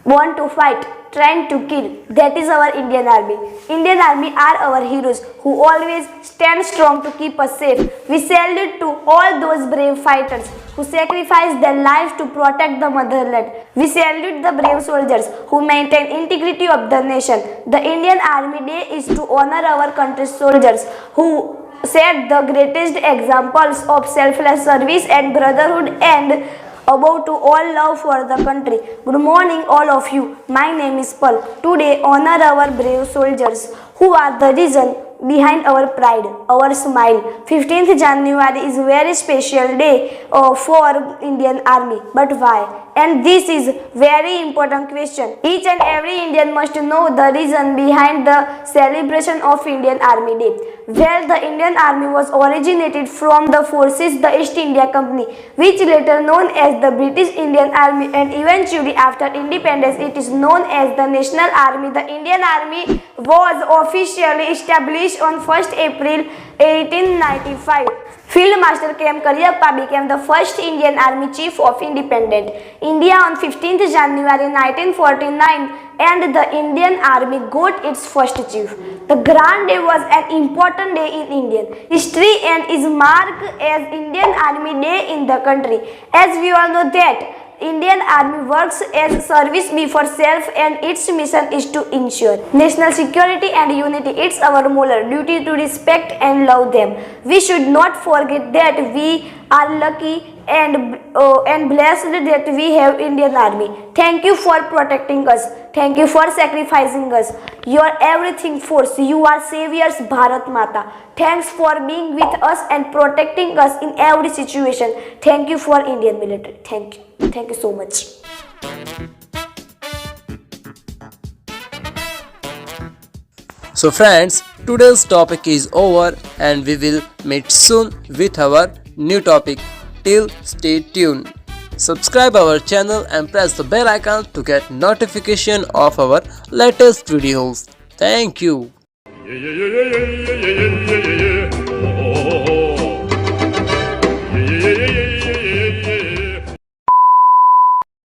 born to fight, trained to kill. That is our Indian Army. Indian Army are our heroes who always stand strong to keep us safe. We salute to all those brave fighters who sacrifice their lives to protect the motherland. We salute the brave soldiers who maintain integrity of the nation. The Indian Army Day is to honor our country's soldiers who set the greatest examples of selfless service and brotherhood and above to all love for the country. Good morning all of you. My name is Pal. Today honor our brave soldiers who are the reason behind our pride, our smile. 15th January is a very special day for Indian Army. But why? And this is very important question. Each and every Indian must know the reason behind the celebration of Indian Army Day. Well, the Indian Army was originated from the forces the East India Company, which later known as the British Indian Army, and eventually after independence it is known as the National Army. The Indian Army was officially established on 1st April 1895. Field Marshal K.M. Cariappa became the first Indian Army Chief of Independent India on 15th January 1949, and the Indian Army got its first chief. The Grand Day was an important day in Indian history and is marked as Indian Army Day in the country. As we all know that Indian Army works as service before self, and its mission is to ensure national security and unity. It's our moral duty to respect and love them. We should not forget that we are lucky and blessed that we have Indian Army. Thank you for protecting us. Thank you for sacrificing us. You are everything for us. You are saviors, Bharat Mata. Thanks for being with us and protecting us in every situation. Thank you for Indian military. Thank you. Thank you so much. So friends, today's topic is over and we will meet soon with our new topic. Till stay tuned. Subscribe our channel and press the bell icon to get notification of our latest videos. Thank you. Yeah, yeah, yeah, yeah, yeah, yeah, yeah, yeah, yeah.